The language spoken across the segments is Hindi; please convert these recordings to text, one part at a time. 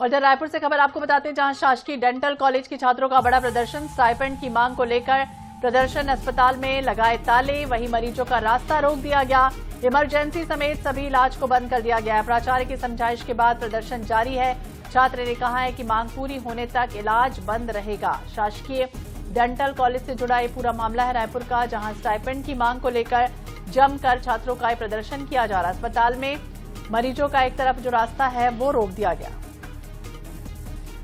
और इधर रायपुर से खबर आपको बताते हैं, जहां शासकीय डेंटल कॉलेज के छात्रों का बड़ा प्रदर्शन। स्टाइपेंड की मांग को लेकर प्रदर्शन, अस्पताल में लगाए ताले, वहीं मरीजों का रास्ता रोक दिया गया। इमरजेंसी समेत सभी इलाज को बंद कर दिया गया है। प्राचार्य की समझाइश के बाद प्रदर्शन जारी है। छात्र ने कहा है कि मांग पूरी होने तक इलाज बंद रहेगा। शासकीय डेंटल कॉलेज से जुड़ा ये पूरा मामला है रायपुर का, जहां स्टाइपेंड की मांग को लेकर जमकर छात्रों का प्रदर्शन किया जा रहा है। अस्पताल में मरीजों का एक तरफ जो रास्ता है वो रोक दिया गया।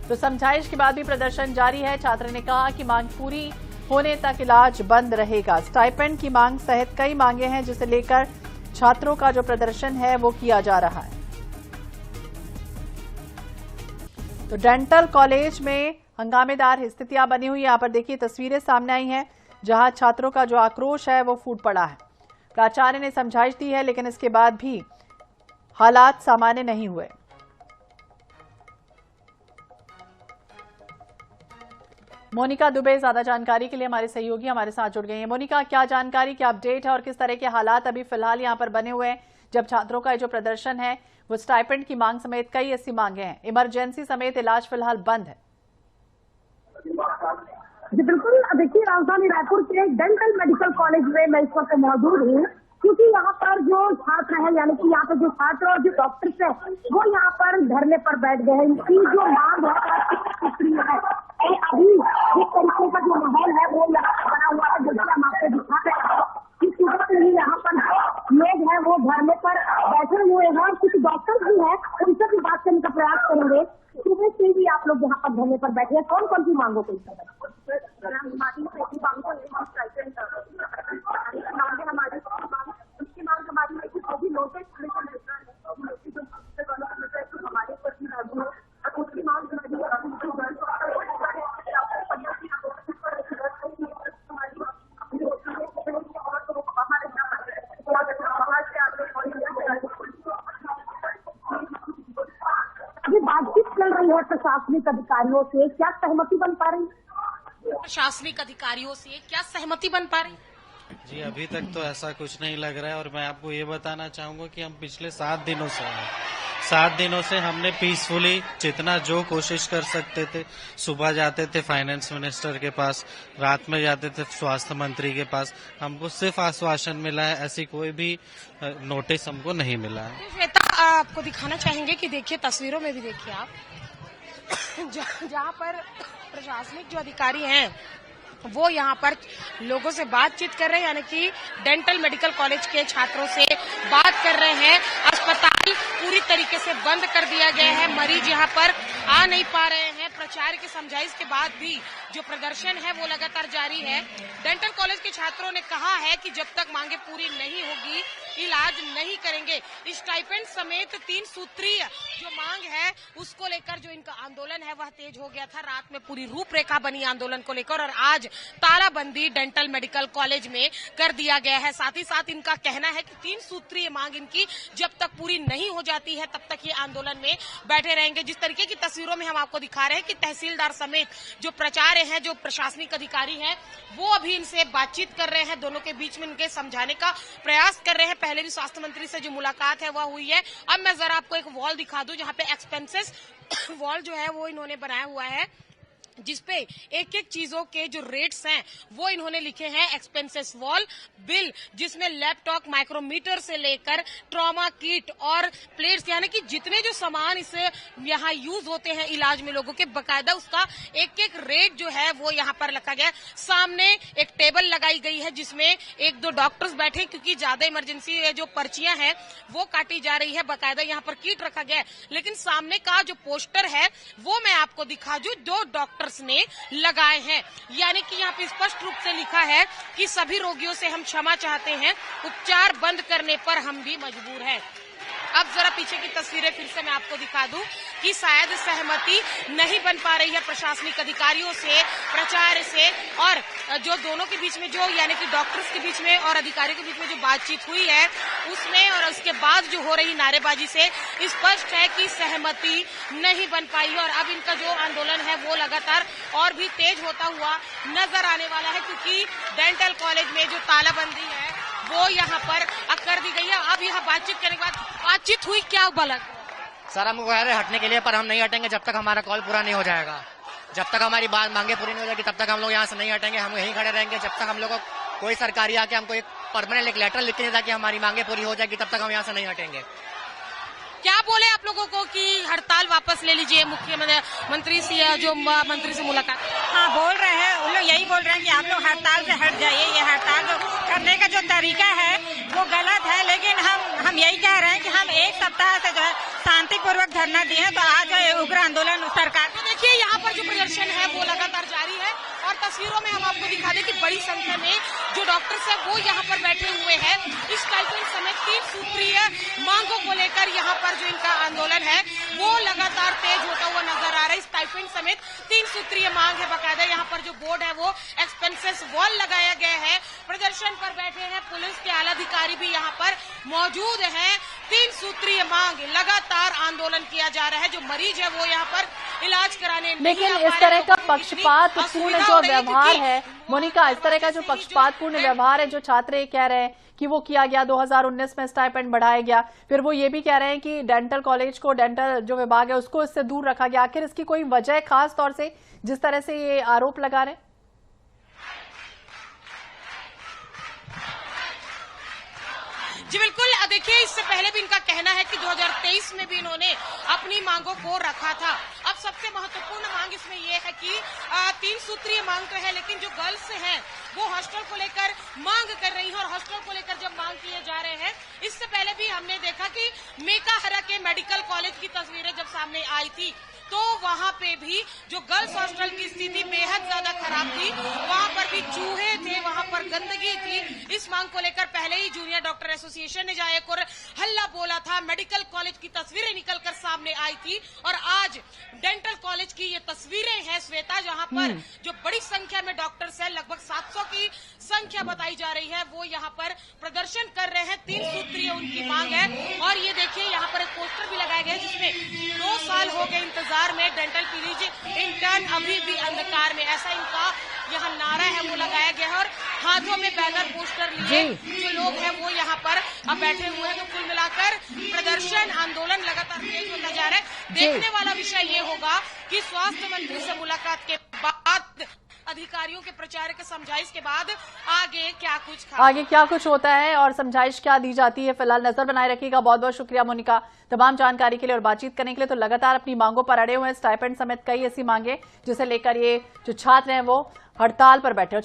तो समझाइश के बाद भी प्रदर्शन जारी है। छात्र ने कहा कि मांग पूरी होने तक इलाज बंद रहेगा। स्टाइपेंड की मांग सहित कई मांगे हैं, जिसे लेकर छात्रों का जो प्रदर्शन है वो किया जा रहा है। तो डेंटल कॉलेज में हंगामेदार स्थितियां बनी हुई। यहां पर देखिए तस्वीरें सामने आई हैं, जहां छात्रों का जो आक्रोश है वो फूट पड़ा है। प्राचार्य ने समझाइश दी है, लेकिन इसके बाद भी हालात सामान्य नहीं हुए। मोनिका दुबे ज्यादा जानकारी के लिए हमारे सहयोगी हमारे साथ जुड़ गई हैं। मोनिका, क्या जानकारी, क्या अपडेट है और किस तरह के हालात अभी फिलहाल यहां पर बने हुए हैं, जब छात्रों का जो प्रदर्शन है वो स्टाइपेंड की मांग समेत कई ऐसी मांगे हैं, इमरजेंसी समेत इलाज फिलहाल बंद है? जी बिल्कुल, देखिए राजधानी रायपुर के डेंटल मेडिकल कॉलेज में मैं इस वक्त मौजूद हूँ, क्योंकि यहाँ पर जो छात्र हैं, यानी कि यहाँ पे जो छात्र और जो डॉक्टर्स हैं, वो यहाँ पर धरने पर बैठ गए हैं। इनकी जो मांग है अभी इस तरीके का जो माहौल है वो यहाँ बना हुआ है, जैसे हम आपको दिखा रहे हैं कि सुबह से ही यहाँ पर लोग हैं वो धरने पर बैठे हुए हैं। कुछ डॉक्टर भी हैं, उनसे भी बात करने का प्रयास करेंगे। सुबह से ही आप लोग यहाँ पर धरने पर बैठे हैं, कौन कौन सी मांगों को बातचीत चल रही है प्रशासनिक अधिकारियों से, क्या सहमति बन पा रही है? प्रशासनिक अधिकारियों से क्या सहमति बन पा रही? जी अभी तक तो ऐसा कुछ नहीं लग रहा है। और मैं आपको ये बताना चाहूंगा कि हम पिछले 7 दिनों से हैं। 7 दिनों से हमने पीसफुली जितना जो कोशिश कर सकते थे, सुबह जाते थे फाइनेंस मिनिस्टर के पास, रात में जाते थे स्वास्थ्य मंत्री के पास, हमको सिर्फ आश्वासन मिला है, ऐसी कोई भी नोटिस हमको नहीं मिला है। श्वेता, आपको दिखाना चाहेंगे कि देखिए तस्वीरों में भी देखिए आप जहाँ पर प्रशासनिक जो अधिकारी हैं वो यहाँ पर लोगों से बातचीत कर रहे हैं, यानी कि डेंटल मेडिकल कॉलेज के छात्रों से बात कर रहे हैं। अस्पताल पूरी तरीके से बंद कर दिया गया है, मरीज यहाँ पर आ नहीं पा रहे हैं। प्राचार्य की समझाइश के बाद भी जो प्रदर्शन है वो लगातार जारी है। डेंटल कॉलेज के छात्रों ने कहा है कि जब तक मांगे पूरी नहीं होगी इलाज नहीं करेंगे। स्टाइपेंड समेत 3 सूत्रीय जो मांग है उसको लेकर जो इनका आंदोलन है वह तेज हो गया था। रात में पूरी रूपरेखा बनी आंदोलन को लेकर और आज तालाबंदी डेंटल मेडिकल कॉलेज में कर दिया गया है। साथ ही साथ इनका कहना है कि 3 सूत्रीय मांग इनकी जब तक पूरी नहीं हो जाती है तब तक ये आंदोलन में बैठे रहेंगे। जिस तरीके की तस्वीरों में हम आपको दिखा रहे हैं कि तहसीलदार समेत जो प्राचार्य हैं, जो प्रशासनिक अधिकारी हैं, वो अभी इनसे बातचीत कर रहे हैं, दोनों के बीच में इनके समझाने का प्रयास कर रहे हैं। पहले भी स्वास्थ्य मंत्री से जो मुलाकात है वह हुई है। अब मैं जरा आपको एक वॉल दिखा दूं, जहां पे एक्सपेंसेस वॉल जो है वो इन्होंने बनाया हुआ है, जिसपे एक एक चीजों के जो रेट्स हैं वो इन्होंने लिखे हैं। एक्सपेंसेस वॉल बिल, जिसमें लैपटॉप, माइक्रोमीटर से लेकर ट्रॉमा किट और प्लेट्स, यानी कि जितने जो सामान इस यहाँ यूज होते हैं इलाज में लोगों के, बकायदा उसका एक एक रेट जो है वो यहाँ पर रखा गया है। सामने एक टेबल लगाई गई है जिसमें 1-2 डॉक्टर्स बैठे, क्योंकि ज्यादा इमरजेंसी जो पर्चियां हैं वो काटी जा रही है। बकायदा यहाँ पर किट रखा गया है। लेकिन सामने का जो पोस्टर है वो मैं आपको दिखा दूं, जो डॉक्टर ने लगाए हैं, यानी कि यहाँ पे स्पष्ट रूप से लिखा है कि सभी रोगियों से हम क्षमा चाहते हैं, उपचार बंद करने पर हम भी मजबूर हैं। अब जरा पीछे की तस्वीरें फिर से मैं आपको दिखा दूं कि शायद सहमति नहीं बन पा रही है प्रशासनिक अधिकारियों से, प्राचार्य से, और जो दोनों के बीच में जो, यानी कि डॉक्टर्स के बीच में और अधिकारियों के बीच में जो बातचीत हुई है उसमें और उसके बाद जो हो रही नारेबाजी से स्पष्ट है कि सहमति नहीं बन पाई है। और अब इनका जो आंदोलन है वो लगातार और भी तेज होता हुआ नजर आने वाला है, क्योंकि डेंटल कॉलेज में जो तालाबंदी है वो यहाँ पर कर दी गई है। अब यहाँ बातचीत करने के बाद बातचीत हुई, क्या बलक सर हमको कह रहे हैं हटने के लिए, पर हम नहीं हटेंगे जब तक हमारा कॉल पूरा नहीं हो जाएगा। जब तक हमारी बात मांगे पूरी नहीं हो जाएगी तब तक हम लोग यहाँ से नहीं हटेंगे। हम यहीं खड़े रहेंगे जब तक हम लोग को कोई सरकारी आके हमको एक परमानेंट एक लेटर लिख के देता कि हमारी मांगे पूरी हो जाएगी, तब तक हम यहाँ से नहीं हटेंगे। क्या बोले आप लोगों को कि हड़ताल वापस ले लीजिए, मुख्यमंत्री से जो मंत्री से मुलाकात? हाँ बोल रहे हैं, उन लोग यही बोल रहे हैं कि आप लोग हड़ताल से हट जाइए। ये हड़ताल जो करने का जो तरीका है वो गलत है, लेकिन हम यही कह रहे हैं कि हम एक सप्ताह से जो है शांतिपूर्वक धरना दिए हैं, तो आज जो है उग्र आंदोलन सरकार। तो देखिए यहाँ पर जो प्रदर्शन है वो लगातार जारी है और तस्वीरों में हम आपको दिखा दें कि बड़ी संख्या में जो डॉक्टर्स है वो यहाँ पर बैठे हुए हैं। इस स्टाइपेंड समेत 3 सूत्रीय मांगों को लेकर यहाँ पर जो इनका आंदोलन है वो लगातार तेज होता हुआ नजर आ रहा है। स्टाइपेंड समेत 3 सूत्रीय मांग है। बाकायदा यहाँ पर जो बोर्ड है वो एक्सपेंसेस वॉल लगाया गया है। प्रदर्शन पर बैठे हैं पुलिस के आला अधिकारी भी यहाँ पर मौजूद है। 3 सूत्रीय मांग लगातार आंदोलन किया जा रहा है। जो मरीज है वो यहाँ पर इलाज कराने, लेकिन इस तरह का पक्षपातपूर्ण जो व्यवहार है मोनिका, इस तरह का जो पक्षपातपूर्ण व्यवहार है जो छात्र कह रहे हैं कि वो किया गया 2019 में स्टाइपेंड बढ़ाया गया, फिर वो ये भी कह रहे हैं कि डेंटल कॉलेज को, डेंटल जो विभाग है उसको इससे दूर रखा गया। आखिर इसकी कोई वजह खास तौर से जिस तरह से ये आरोप लगा रहे हैं? जी बिल्कुल, देखिए इससे पहले भी इनका कहना है कि 2023 में भी इन्होंने अपनी मांगों को रखा था। अब सबसे महत्वपूर्ण मांग इसमें ये है कि 3 सूत्रीय मांग तो है, लेकिन जो गर्ल्स हैं वो हॉस्टल को लेकर मांग कर रही हैं और हॉस्टल को लेकर जब मांग किए जा रहे हैं, इससे पहले भी हमने देखा कि मेकाहारा के मेडिकल कॉलेज की तस्वीरें जब सामने आई थी तो वहां पे भी जो गर्ल्स हॉस्टल की स्थिति बेहद ज्यादा खराब थी, वहां पर भी चूहे थे, वहां पर गंदगी थी। इस मांग को लेकर पहले ही जूनियर डॉक्टर एसोसिएशन ने जहां एक और हल्ला बोला था, मेडिकल कॉलेज की तस्वीरें निकलकर सामने आई थी और आज डेंटल कॉलेज की ये तस्वीरें हैं श्वेता, जहां पर जो बड़ी संख्या में डॉक्टर्स हैं, लगभग 700 की संख्या बताई जा रही है, वो यहाँ पर प्रदर्शन कर रहे हैं। 3 सूत्रीय उनकी मांग है और ये देखिए यहाँ पर एक पोस्टर भी लगाया गया जिसमें 2 साल हो गए इंतजार में, डेंटल पीजी इंटर्न अभी भी अंधकार में, ऐसा इनका यहाँ नारा है वो लगाया गया है और हाथों में बैनर पोस्टर लिए जो लोग हैं वो यहाँ पर अब बैठे हुए हैं। तो कुल मिलाकर प्रदर्शन आंदोलन लगातार तेज होता जा रहा है। देखने वाला विषय ये होगा कि स्वास्थ्य मंत्री से मुलाकात के बाद, अधिकारियों के प्रचार के समझाइश के बाद आगे क्या कुछ होता है और समझाइश क्या दी जाती है। फिलहाल नजर बनाए रखिएगा। बहुत बहुत शुक्रिया मोनिका तमाम जानकारी के लिए और बातचीत करने के लिए। तो लगातार अपनी मांगों पर अड़े हुए हैं, स्टाइपेंड समेत कई ऐसी मांगे जिसे लेकर ये जो छात्र हैं वो हड़ताल पर बैठे हो।